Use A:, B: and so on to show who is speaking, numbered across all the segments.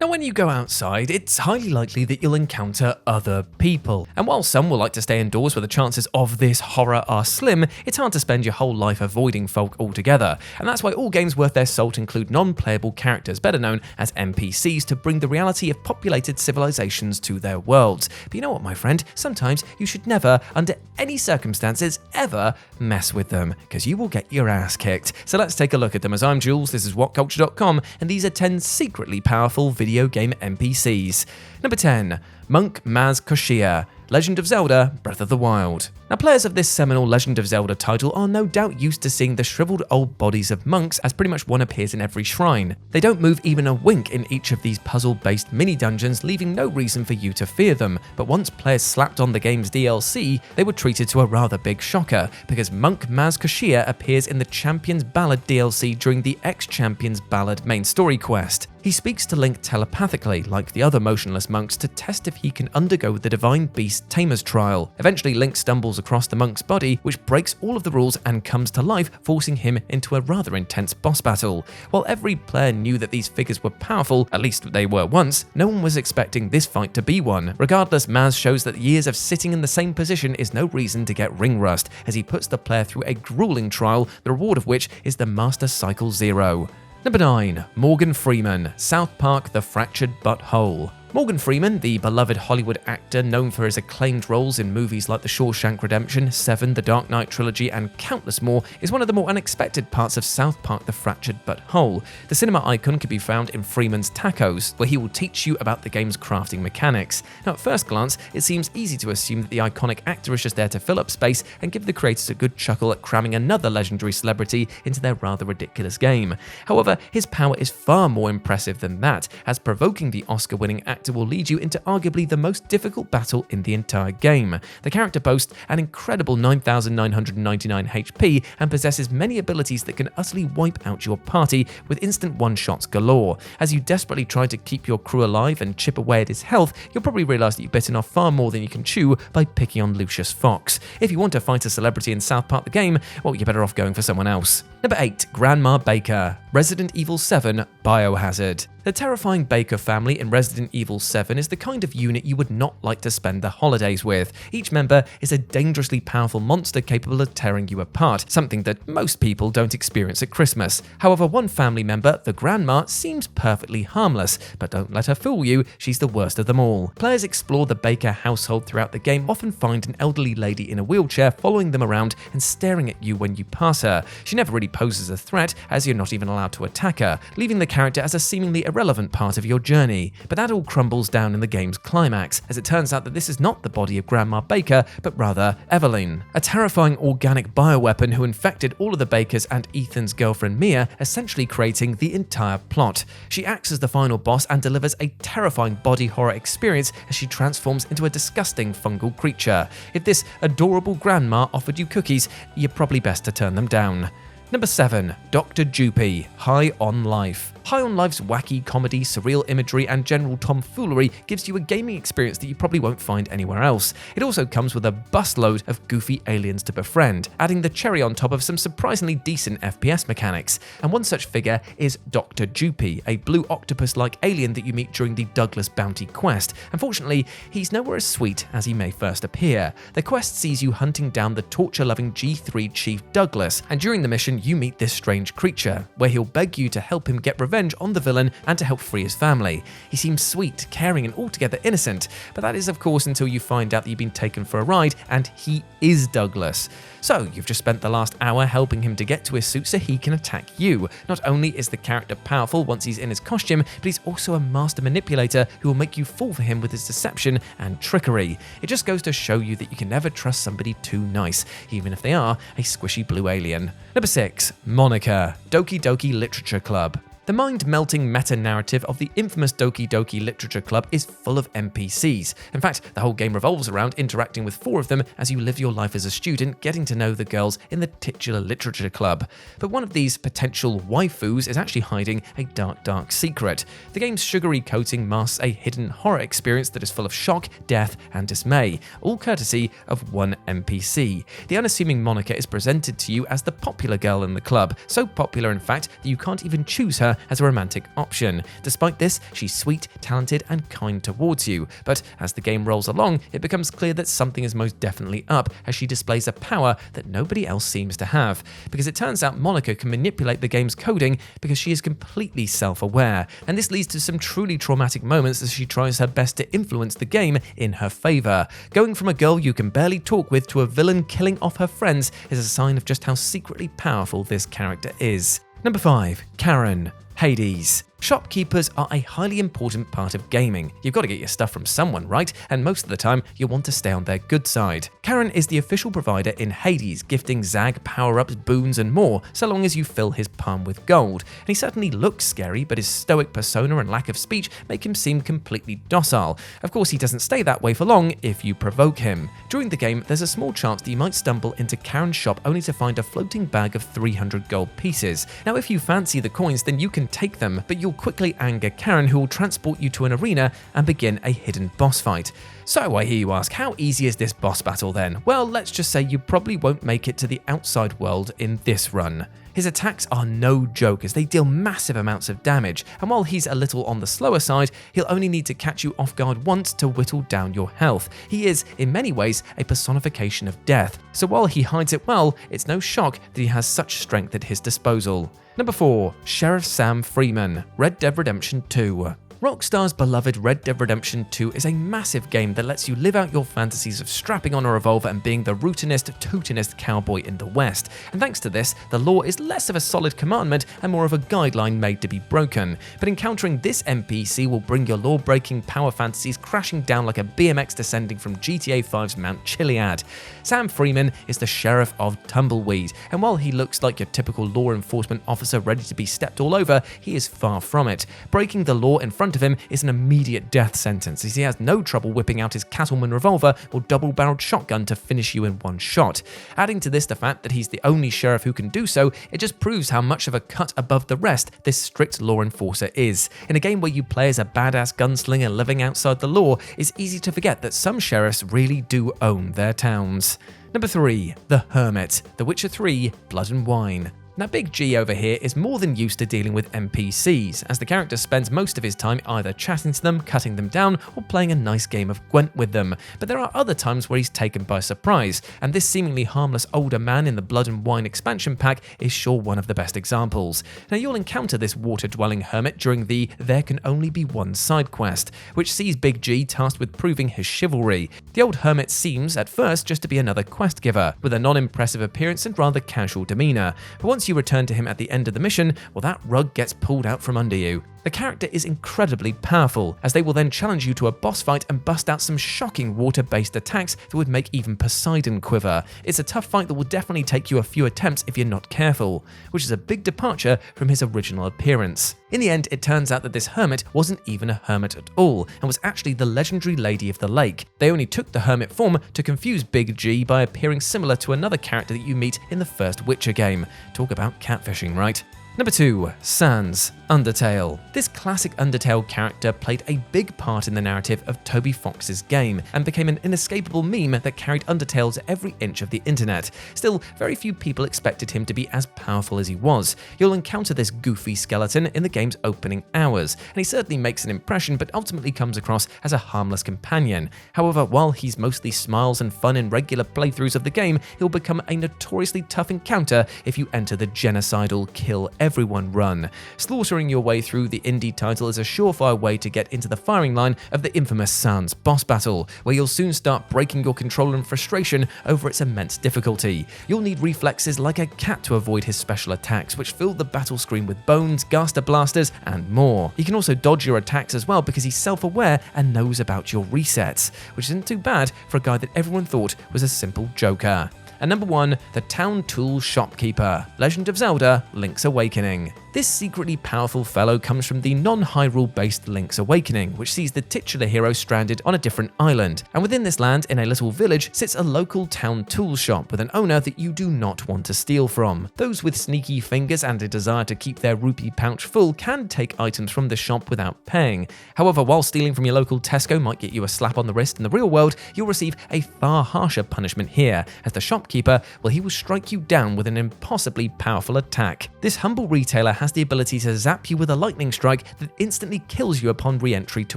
A: Now, when you go outside, it's highly likely that you'll encounter other people. And while some will like to stay indoors where the chances of this horror are slim, it's hard to spend your whole life avoiding folk altogether. And that's why all games worth their salt include non-playable characters, better known as NPCs, to bring the reality of populated civilizations to their worlds. But you know what, my friend? Sometimes you should never, under any circumstances, ever mess with them, because you will get your ass kicked. So let's take a look at them. As I'm Jules, this is WhatCulture.com, and these are 10 secretly powerful video game NPCs. Number 10. Monk Maz Kashia, Legend of Zelda Breath of the Wild. Now, players of this seminal Legend of Zelda title are no doubt used to seeing the shriveled old bodies of monks, as pretty much one appears in every shrine. They don't move even a wink in each of these puzzle-based mini-dungeons, leaving no reason for you to fear them. But once players slapped on the game's DLC, they were treated to a rather big shocker, because Monk Maz Kashia appears in the Champion's Ballad DLC during the Ex-Champion's Ballad main story quest. He speaks to Link telepathically, like the other motionless monks, to test if he can undergo the Divine Beast Tamer's trial. Eventually, Link stumbles across the monk's body, which breaks all of the rules and comes to life, forcing him into a rather intense boss battle. While every player knew that these figures were powerful, at least they were once, no one was expecting this fight to be one. Regardless, Maz shows that years of sitting in the same position is no reason to get ring rust, as he puts the player through a grueling trial, the reward of which is the Master Cycle 0. Number 9. Morgan Freeman, South Park: The Fractured But Whole. Morgan Freeman, the beloved Hollywood actor known for his acclaimed roles in movies like The Shawshank Redemption, Seven, The Dark Knight Trilogy, and countless more, is one of the more unexpected parts of South Park: The Fractured But Whole. The cinema icon can be found in Freeman's Tacos, where he will teach you about the game's crafting mechanics. Now, at first glance, it seems easy to assume that the iconic actor is just there to fill up space and give the creators a good chuckle at cramming another legendary celebrity into their rather ridiculous game. However, his power is far more impressive than that, as provoking the Oscar-winning actor will lead you into arguably the most difficult battle in the entire game. The character boasts an incredible 9,999 HP and possesses many abilities that can utterly wipe out your party with instant one-shots galore. As you desperately try to keep your crew alive and chip away at his health, you'll probably realise that you've bitten off far more than you can chew by picking on Lucius Fox. If you want to fight a celebrity in South Park the game, well, you're better off going for someone else. Number 8. Grandma Baker, Resident Evil 7 Biohazard. The terrifying Baker family in Resident Evil 7 is the kind of unit you would not like to spend the holidays with. Each member is a dangerously powerful monster capable of tearing you apart, something that most people don't experience at Christmas. However, one family member, the Grandma, seems perfectly harmless, but don't let her fool you, she's the worst of them all. Players explore the Baker household throughout the game, often find an elderly lady in a wheelchair following them around and staring at you when you pass her. She never really poses a threat, as you're not even allowed to attack her, leaving the character as a seemingly irrelevant part of your journey. But that all crumbles down in the game's climax, as it turns out that this is not the body of Grandma Baker, but rather Evelyn, a terrifying organic bioweapon who infected all of the Bakers and Ethan's girlfriend Mia, essentially creating the entire plot. She acts as the final boss and delivers a terrifying body horror experience as she transforms into a disgusting fungal creature. If this adorable grandma offered you cookies, you're probably best to turn them down. Number 7. Dr. Jupi, High on Life. High on Life's wacky comedy, surreal imagery, and general tomfoolery gives you a gaming experience that you probably won't find anywhere else. It also comes with a busload of goofy aliens to befriend, adding the cherry on top of some surprisingly decent FPS mechanics. And one such figure is Dr. Jupi, a blue octopus-like alien that you meet during the Douglas Bounty quest. Unfortunately, he's nowhere as sweet as he may first appear. The quest sees you hunting down the torture-loving G3 Chief Douglas, and during the mission you meet this strange creature, where he'll beg you to help him get revenge on the villain and to help free his family. He seems sweet, caring, and altogether innocent, but that is of course until you find out that you've been taken for a ride and he is Douglas. So you've just spent the last hour helping him to get to his suit so he can attack you. Not only is the character powerful once he's in his costume, but he's also a master manipulator who will make you fall for him with his deception and trickery. It just goes to show you that you can never trust somebody too nice, even if they are a squishy blue alien. Number 6. Moniker, Doki Doki Literature Club. The mind-melting meta-narrative of the infamous Doki Doki Literature Club is full of NPCs. In fact, the whole game revolves around interacting with 4 of them as you live your life as a student, getting to know the girls in the titular literature club. But one of these potential waifus is actually hiding a dark, dark secret. The game's sugary coating masks a hidden horror experience that is full of shock, death, and dismay, all courtesy of one NPC. The unassuming Moniker is presented to you as the popular girl in the club, so popular in fact that you can't even choose her as a romantic option. Despite this, she's sweet, talented, and kind towards you. But as the game rolls along, it becomes clear that something is most definitely up, as she displays a power that nobody else seems to have. Because it turns out Moniker can manipulate the game's coding because she is completely self-aware. And this leads to some truly traumatic moments as she tries her best to influence the game in her favor. Going from a girl you can barely talk with to a villain killing off her friends is a sign of just how secretly powerful this character is. Number 5. Karen. Hades. Shopkeepers are a highly important part of gaming. You've got to get your stuff from someone, right? And most of the time, you'll want to stay on their good side. Karen is the official provider in Hades, gifting Zag power-ups, boons, and more, so long as you fill his palm with gold. And he certainly looks scary, but his stoic persona and lack of speech make him seem completely docile. Of course, he doesn't stay that way for long if you provoke him. During the game, there's a small chance that you might stumble into Karen's shop only to find a floating bag of 300 gold pieces. Now, if you fancy the coins, then you can take them, but you'll quickly anger Karen, who will transport you to an arena and begin a hidden boss fight. So I hear you ask, how easy is this boss battle then? Well, let's just say you probably won't make it to the outside world in this run. His attacks are no joke as they deal massive amounts of damage, and while he's a little on the slower side, he'll only need to catch you off guard once to whittle down your health. He is, in many ways, a personification of death, so while he hides it well, it's no shock that he has such strength at his disposal. Number 4. Sheriff Sam Freeman. Red Dead Redemption 2. Rockstar's beloved Red Dead Redemption 2 is a massive game that lets you live out your fantasies of strapping on a revolver and being the rootinest, tootinest cowboy in the West. And thanks to this, the law is less of a solid commandment and more of a guideline made to be broken. But encountering this NPC will bring your law-breaking power fantasies crashing down like a BMX descending from GTA 5's Mount Chiliad. Sam Freeman is the Sheriff of Tumbleweed, and while he looks like your typical law enforcement officer ready to be stepped all over, he is far from it. Breaking the law in front of him is an immediate death sentence, as he has no trouble whipping out his cattleman revolver or double-barreled shotgun to finish you in one shot. Adding to this the fact that he's the only sheriff who can do so, it just proves how much of a cut above the rest this strict law enforcer is. In a game where you play as a badass gunslinger living outside the law, it's easy to forget that some sheriffs really do own their towns. Number 3. The Hermit. The Witcher 3 Blood and Wine. Now, Big G over here is more than used to dealing with NPCs, as the character spends most of his time either chatting to them, cutting them down, or playing a nice game of Gwent with them. But there are other times where he's taken by surprise, and this seemingly harmless older man in the Blood and Wine expansion pack is sure one of the best examples. Now, you'll encounter this water-dwelling hermit during the There Can Only Be One side quest, which sees Big G tasked with proving his chivalry. The old hermit seems, at first, just to be another quest giver, with a non-impressive appearance and rather casual demeanor. But once you return to him at the end of the mission, well, that rug gets pulled out from under you. The character is incredibly powerful, as they will then challenge you to a boss fight and bust out some shocking water-based attacks that would make even Poseidon quiver. It's a tough fight that will definitely take you a few attempts if you're not careful, which is a big departure from his original appearance. In the end, it turns out that this hermit wasn't even a hermit at all, and was actually the legendary Lady of the Lake. They only took the hermit form to confuse Big G by appearing similar to another character that you meet in the first Witcher game. Talk about catfishing, right? Number 2. Sans. Undertale. This classic Undertale character played a big part in the narrative of Toby Fox's game, and became an inescapable meme that carried Undertale to every inch of the internet. Still, very few people expected him to be as powerful as he was. You'll encounter this goofy skeleton in the game's opening hours, and he certainly makes an impression, but ultimately comes across as a harmless companion. However, while he's mostly smiles and fun in regular playthroughs of the game, he'll become a notoriously tough encounter if you enter the genocidal kill everyone run. Slaughtering your way through the indie title is a surefire way to get into the firing line of the infamous Sans boss battle, where you'll soon start breaking your controller in frustration over its immense difficulty. You'll need reflexes like a cat to avoid his special attacks, which fill the battle screen with bones, gaster blasters, and more. He can also dodge your attacks as well because he's self-aware and knows about your resets, which isn't too bad for a guy that everyone thought was a simple joker. And number 1, the Town Tool Shopkeeper, Legend of Zelda: Link's Awakening. This secretly powerful fellow comes from the non-Hyrule based Link's Awakening, which sees the titular hero stranded on a different island, and within this land, in a little village, sits a local town tool shop with an owner that you do not want to steal from. Those with sneaky fingers and a desire to keep their rupee pouch full can take items from the shop without paying. However, while stealing from your local Tesco might get you a slap on the wrist in the real world, you'll receive a far harsher punishment here, as the shopkeeper, well, he will strike you down with an impossibly powerful attack. This humble retailer has has the ability to zap you with a lightning strike that instantly kills you upon re-entry to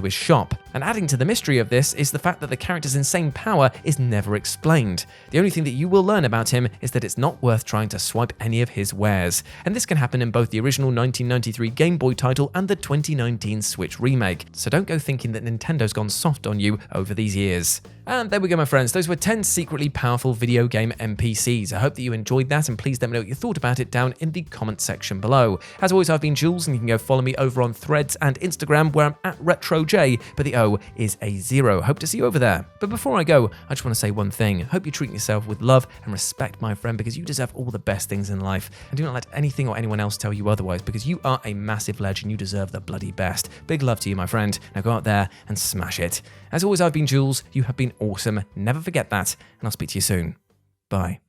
A: his shop. And adding to the mystery of this is the fact that the character's insane power is never explained. The only thing that you will learn about him is that it's not worth trying to swipe any of his wares. And this can happen in both the original 1993 Game Boy title and the 2019 Switch remake. So don't go thinking that Nintendo's gone soft on you over these years. And there we go, my friends. Those were 10 secretly powerful video game NPCs. I hope that you enjoyed that, and please let me know what you thought about it down in the comment section below. As always, I've been Jules, and you can go follow me over on Threads and Instagram, where I'm at RetroJ, but the O is a 0. Hope to see you over there. But before I go, I just want to say one thing. I hope you're treating yourself with love and respect, my friend, because you deserve all the best things in life. And do not let anything or anyone else tell you otherwise, because you are a massive legend. You deserve the bloody best. Big love to you, my friend. Now go out there and smash it. As always, I've been Jules. You have been awesome. Never forget that, and I'll speak to you soon. Bye.